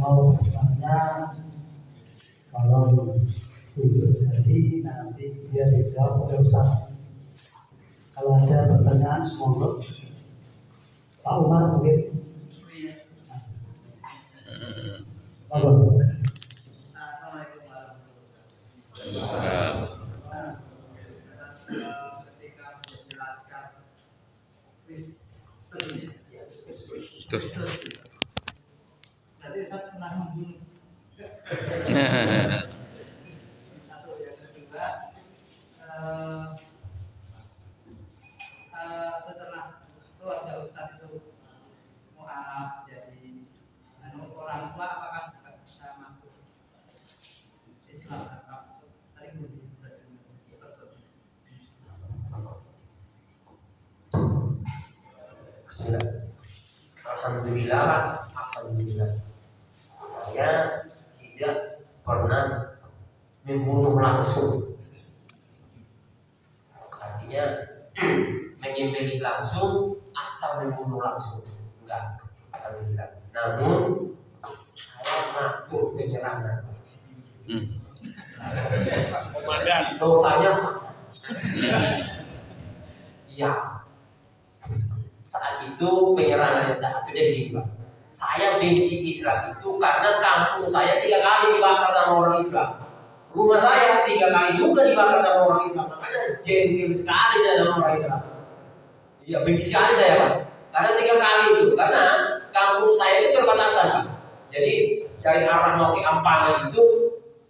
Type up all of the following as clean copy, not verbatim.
Kalau bertanya, kalau tunjuk jari nanti dia dijawab oleh Ustaz. Kalau ada pertanyaan, semoga Pak Umar mungkin. Assalamualaikum warahmatullahi wabarakatuh. Ketika menjelaskan terus nanti saya pernah membunuh satu yang kedua setelah keluarga Ustaz itu mualaf jadi orang tua, apakah juga bisa masuk Islam atau tadi belum dijelaskan? Bismillah. Alhamdulillah. Saya tidak pernah membunuh langsung. Artinya menyembelih langsung atau membunuh langsung. Enggak. Alhamdulillah. Namun saya mengatur penyerangan. Dosanya sama. Iya. Saat itu penyerangannya saat itu jadi gini, Pak. Saya benci Islam itu karena kampung saya 3 kali dibakar sama orang Islam. Rumah saya 3 kali juga dibakar sama orang Islam. Makanya jengkel sekali saya sama orang Islam. Iya, benci sekali saya, Pak. Karena 3 kali itu. Karena kampung saya itu perbatasan, Pak. Jadi dari arah mau ke Ampangan itu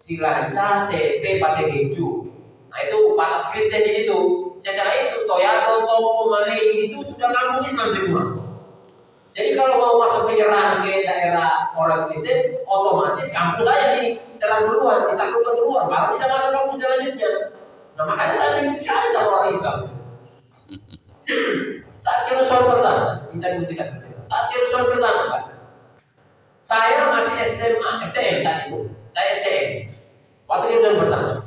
Silanca, CP, Pategeju. Nah itu batas Kristen di situ. Setelah itu Toyado, Topo, Malay itu sudah kampung Islam semua. Jadi kalau mau masuk penyerang ke daerah orang Kristen, otomatis kampung saya diserang duluan, ditaklukkan duluan, baru bisa masuk kampung selanjutnya. Nah makanya saya benci sekali sama orang Islam. Saat Yerusalem pertama, kita bisa. Saat Yerusalem pertama, Pak, saya masih STM saat itu. Saya STM. Waktu Yerusalem pertama.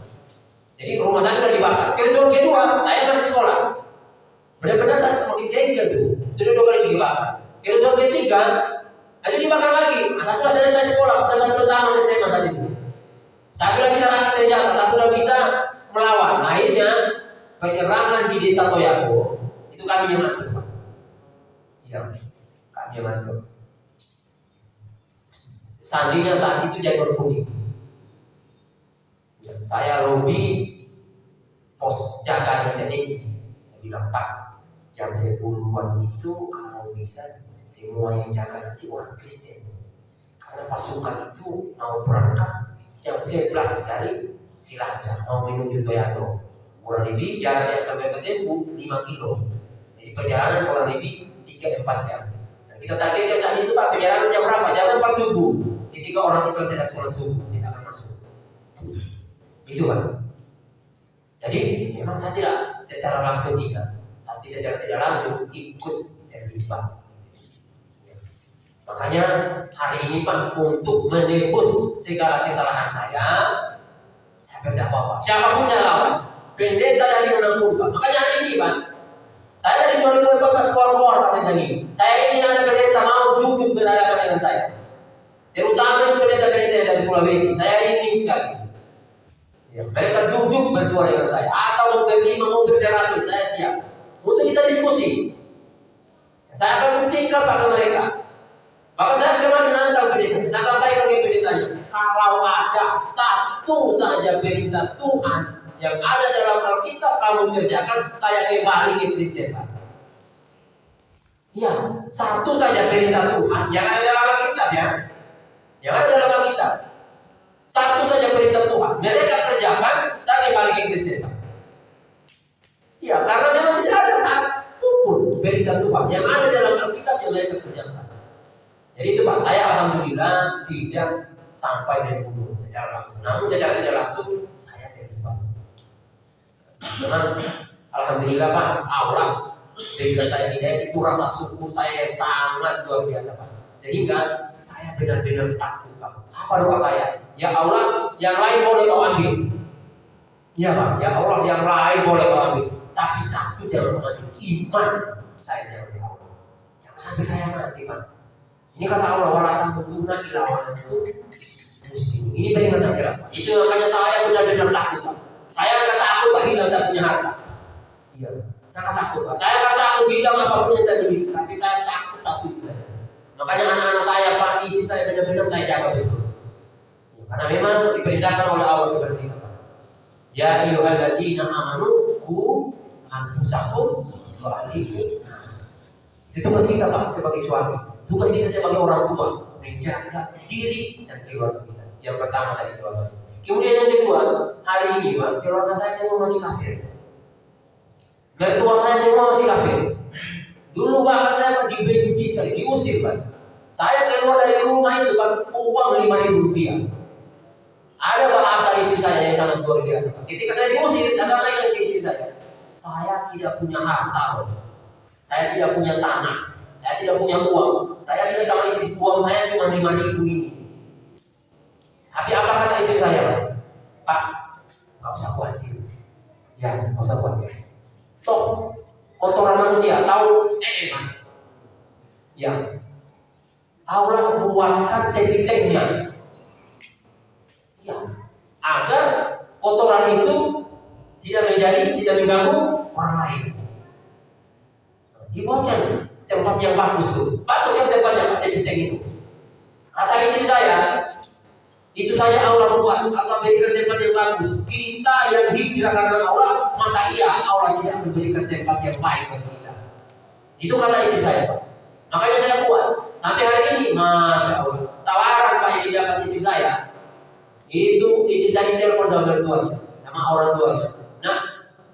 Jadi rumah saya sudah dibakar. Yerusalem kedua, saya masih sekolah. Benar-benar saya makin jengkel tuh. Sudah 2 kali dibakar. Yerusalem ketiga, itu dibakar lagi. Nah, saya sudah selesai sekolah. Saya sudah tamat SMA saat itu. Saya sudah bisa rakit senjata. Saya sudah bisa melawan. Akhirnya penyerangan di desa Toyako itu kami yang atur, Pak. Iya, kami yang atur. Sandinya saat itu janur kuning. Saya lobby pos jaga detik. Saya bilang, Pak, jam 10-an itu kalau bisa semua yang jaga nanti orang Kristen. Karena pasukan itu mau berangkat jam 11 dari Silanca mau menuju Toyado. Kurang lebih jarak yang kami tempuh 5 kilo. Jadi perjalanan kurang lebih 3-4 jam. Dan kita targetkan saat itu, Pak, perjalanan jam berapa? Jam 4 subuh. Ketika orang Islam tidak sholat subuh, kita akan masuk. Itu, Pak. Jadi memang saya tidak secara langsung tidak, tapi secara tidak langsung ikut terlibat. Makanya hari ini, Pak, untuk menebus segala kesalahan saya berdakwah, Pak. Siapapun saya lawan, pendeta dari manapun, Pak. Makanya hari ini, Pak, saya dari 2014 keluar pendeta ini. Saya ingin ada pendeta mau duduk berhadapan dengan saya. Terutama itu pendeta-pendeta dari Sulawesi. Saya ingin sekali. Ya, mereka duduk berdua dengan saya, atau mau ber-5, mau ber-100, saya siap untuk kita diskusi. Saya akan buktikan pada mereka. Maka saya kemarin nantang pendeta, saya sampaikan ke pendetanya, kalau ada satu saja berita Tuhan yang ada dalam Alkitab kamu kerjakan, saya kembali ke Kristen, Pak. Ya, satu saja berita Tuhan yang ada dalam Alkitab, ya, yang ada dalam Alkitab. Satu saja berita Tuhan, mereka kerjakan, saya kembali ke Kristen. Ya, karena memang tidak ada satu pun berita Tuhan yang ada dalam Alkitab yang mereka kerjakan. Jadi itu, Pak, saya alhamdulillah tidak sampai dibunuh secara langsung. Namun secara tidak langsung saya terlibat. Memang alhamdulillah, Pak, Allah berikan saya hidayah, itu rasa syukur saya yang sangat luar biasa, Pak. Sehingga saya benar-benar takut, Pak. Apa doa saya? Ya Allah, yang lain boleh kau ambil. Iya, Pak. Ya Allah, yang lain boleh kau ambil. Tapi satu jangan mengambil, iman saya jangan, ya Allah. Jangan sampai saya mati, Pak. Ini kata Allah, wala tamutunna illa wa antum muslimun. Ini peringatan jelas, Pak. Itu makanya saya benar-benar takut, Pak. Saya nggak takut Pak hilang saya punya harta. Iya, saya nggak takut, Pak. Saya nggak takut hilang apapun yang saya miliki, tapi saya takut satu itu saja. Makanya anak-anak saya, Pak, istri saya benar-benar saya jaga betul. Karena memang diperintahkan oleh Allah kepada kita, Pak. Ya ayyuhalladzina amanu qu anfusakum wa ahlikum. Itu tugas kita, Pak, sebagai suami. Tugas kita sebagai orang tua menjaga diri dan keluarga kita. Yang pertama tadi keluarga. Kemudian yang kedua, hari ini, Pak, keluarga saya semua masih kafir. Mertua saya semua masih kafir. Dulu bahkan saya dibenci sekali, diusir, Pak. Saya keluar dari rumah itu, Pak, uang 5.000 rupiah. Ada bahasa istri saya yang sangat luar biasa. Ketika saya diusir, saya sampaikan ke istri saya tidak punya harta, Pak. Saya tidak punya tanah, saya tidak punya uang. Saya bilang sama istri, uang saya cuma 5.000 ini. Tapi apa kata istri saya? Pak, nggak usah khawatir. Ya, nggak usah khawatir. Toh, kotoran manusia, tahu? Pak. Ya, Allah buatkan sepitengnya. Ya, agar kotoran itu tidak mengganggu orang lain. Dibuatkan tempat yang bagus tuh. Bagus yang tempatnya Pak sepiteng itu. Kata istri saya, itu saja Allah buat, Allah berikan tempat yang bagus. Kita yang hijrah karena Allah, masa iya Allah tidak memberikan tempat yang baik bagi kita? Itu kata istri saya, Pak. Makanya saya buat. Sampai hari ini, Masya Allah, tawaran Pak yang didapat istri saya, itu istri saya telepon sama mertuanya, sama orang tuanya. Nah,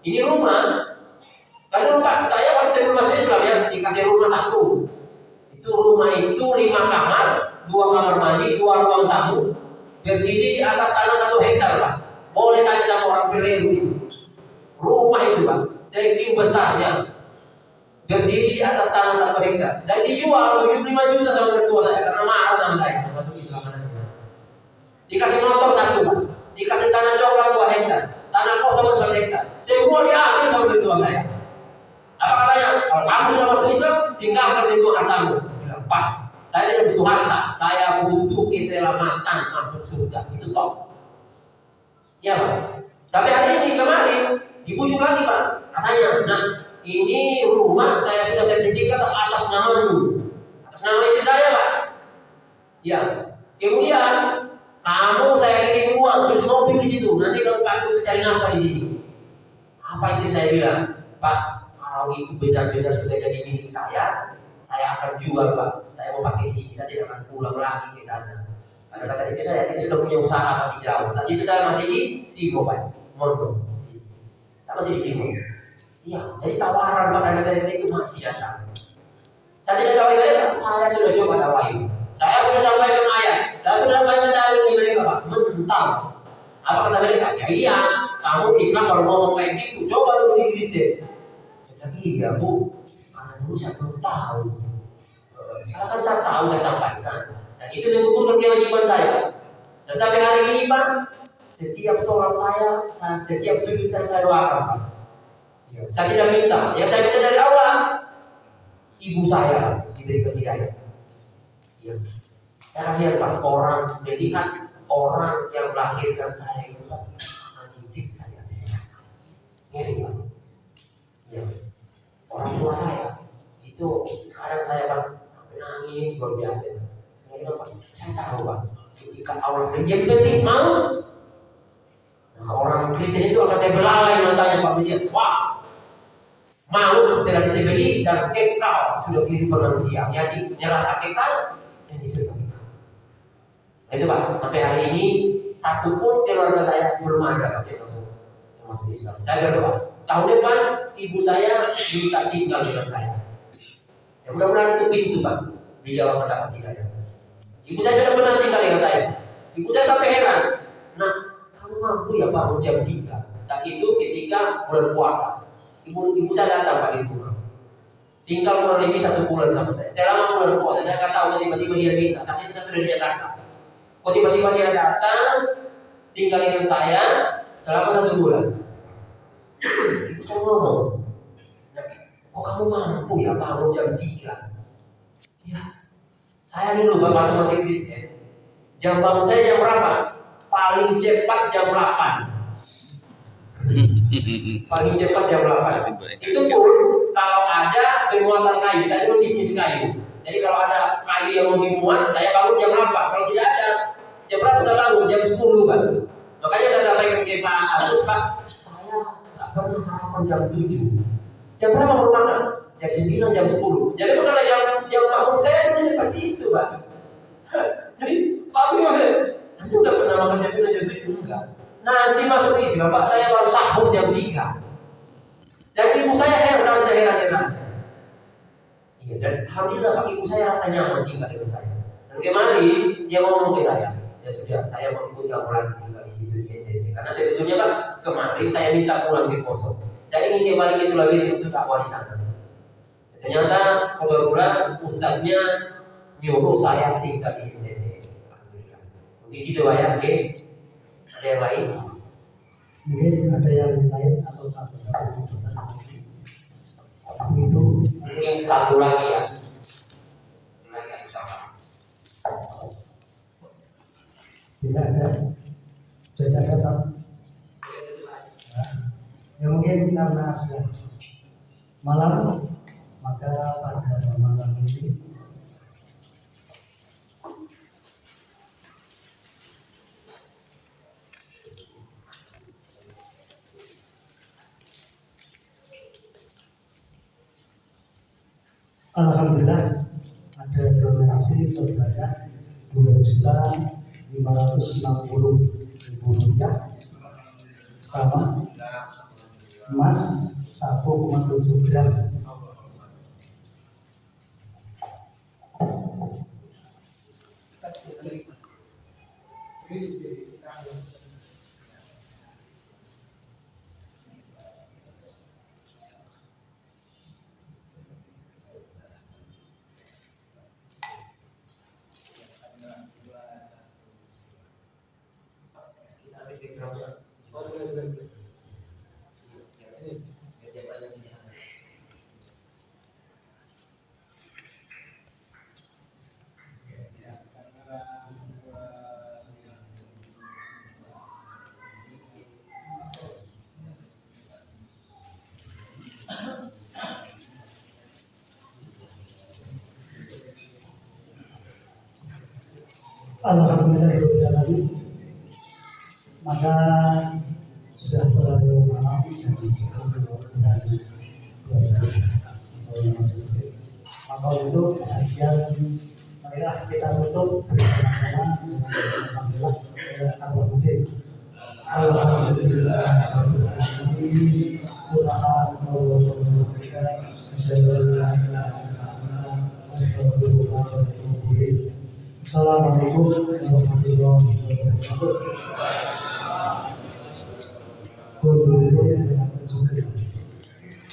ini rumah. Kalau Pak, saya waktu sebelum masuk Islam ya, dikasih rumah satu. Itu rumah itu 5 kamar, 2 kamar mandi, 2 ruang tamu, berdiri di atas tanah 1 hektar, Pak. Boleh tanya sama orang Peru itu. Rumah itu, Pak, segitu besarnya, berdiri di atas tanah 1 hektar, dan dijual 75 juta sama mertua saya karena marah sama saya masuk Islam. Dikasih motor 1, Pak. Dikasih tanah coklat 2 hektar, tanah kosong 4 hektar, semua diambil sama mertua saya. Apa katanya? Kalau kamu sudah masuk Islam, tinggalkan semua hartamu. Saya bilang, Pak, saya tidak butuh harta, saya butuh keselamatan masuk surga. Itu top. Ya, Pak. Sampai hari ini kemarin dibujuk lagi, Pak. Katanya, nah, ini rumah saya sudah sertifikat atas namamu, atas nama istri saya, Pak. Ya. Kemudian kamu saya kirim uang beli mobil di situ. Nanti kalau Pak untuk cari nafkah di sini. Apa istri saya bilang, Pak? Kalau itu benar-benar sudah jadi milik saya akan jual, Pak. Saya mau pakai di sini, saya tidak akan pulang lagi ke sana. Karena kata istri saya sudah punya usaha Pak di Jawa. Saat itu saya masih di Simo, Pak. Mondok. Saya masih di Simo. Iya, jadi tawaran Pak dari mereka itu masih datang. Saya tidak tahu mereka, saya sudah coba dakwai. Saya sudah sampaikan ayat, saya sudah sampaikan dalil ke mereka, Pak. Mentang. Apa kata mereka? Ya iya, kamu Islam baru ngomong kayak gitu. Coba dulu di Kristen. Iya, Bu, karena dulu saya belum tahu. Sekarang kan saya tahu, saya sampaikan. Dan itu mengukurkan kewajiban saya. Dan sampai hari ini, Pak, setiap sholat saya setiap sujud saya doakan, Pak. Ya, saya tidak minta. Yang saya minta dari Allah, ibu saya diberikan hidayah. Ya. Saya kasihan, Pak, orang melihat orang yang melahirkan saya itu, Pak, akan disiksa saya. Ngeri, Pak. Ya. Orang tua saya itu sekarang saya, Pak, sampai nangis luar biasa. Kenapa? Saya tahu, Pak, ketika Allah menjemput mau, nah, orang Kristen itu akan terbelalai matanya, Pak, melihat, wah, mau tidak disebeli dan kekal sudah kehidupan manusia. Jadi nyerah kekal dan disebut kekal. Nah, itu, Pak, sampai hari ini satu pun keluarga saya belum ada, Pak, yang masuk Islam. Saya berdoa. Tahun depan ibu saya minta tinggal dengan saya. Ya, mudah-mudahan itu pintu, Pak, di Jawa mendapat hidayah. Ibu saya sudah pernah tinggal dengan saya. Ibu saya sampai heran. Nah, kamu mampu ya bangun jam 3. Saat itu ketika bulan puasa. Ibu saya datang, Pak, di rumah. Tinggal kurang lebih 1 bulan sama saya. Selama bulan puasa saya nggak tahu, tiba-tiba dia minta. Saat itu saya sudah di Jakarta. Kok tiba-tiba dia datang tinggal dengan saya selama 1 bulan. Ibu saya ngomong, kok kamu mampu ya bangun jam 3? Ya, Saya dulu Bapak masih eksisten. Jam bangun saya jam berapa? Paling cepat jam 8. Paling cepat jam 8. Itu pun kalau ada pemuatan kayu, saya dulu bisnis kayu. Jadi kalau ada kayu yang mau dimuat, saya bangun jam 8. Kalau tidak ada, jam berapa saya bangun? Jam 10 kan. Makanya saya sampaikan ke Pak Agus, Pak, saya nggak pernah sarapan jam 7. Jam berapa baru makan? Jam 9, jam 10. Jadi bukan jam bangun saya itu seperti itu, Pak. Jadi Pak Agus maksudnya, nanti nggak pernah makan jam 9, jam 7 enggak. Nanti masuk istirahat, Pak, saya baru sahur jam 3. Dan ibu saya heran. Iya, dan alhamdulillah Pak, ibu saya rasa nyaman tinggal dengan saya. Dan kemarin dia ngomong ke saya, ya sudah, saya mau ikut kamu lagi tinggal di situ di NTT. Karena sebetulnya Pak, kemarin saya minta pulang ke Poso. Saya ingin dia balik ke Sulawesi untuk dakwah di sana. Ternyata kebetulan ustadznya nyuruh saya tinggal di NTT. Alhamdulillah. Mungkin gitu Pak ya, oke? Ada yang lain? Mungkin ada yang lain atau tak satu itu mungkin satu lagi ya. Lagi sama. Tidak ada. Tidak ada tak? Ya mungkin karena sudah malam, maka pada malam ini alhamdulillah ada donasi sebanyak Rp2.560.000 sama emas 1,7 gram. Alhamdulillahirobbilalamin. Maka sudah terlalu malam, jam 10 dari maka untuk kajian marilah kita tutup bersama-sama alhamdulillah kabar masjid. Alhamdulillah subhanallah wa bihamdihi asyhadu an la ilaha illa anta astaghfiruka wa atubu ilaik. Assalamualaikum warahmatullahi wabarakatuh.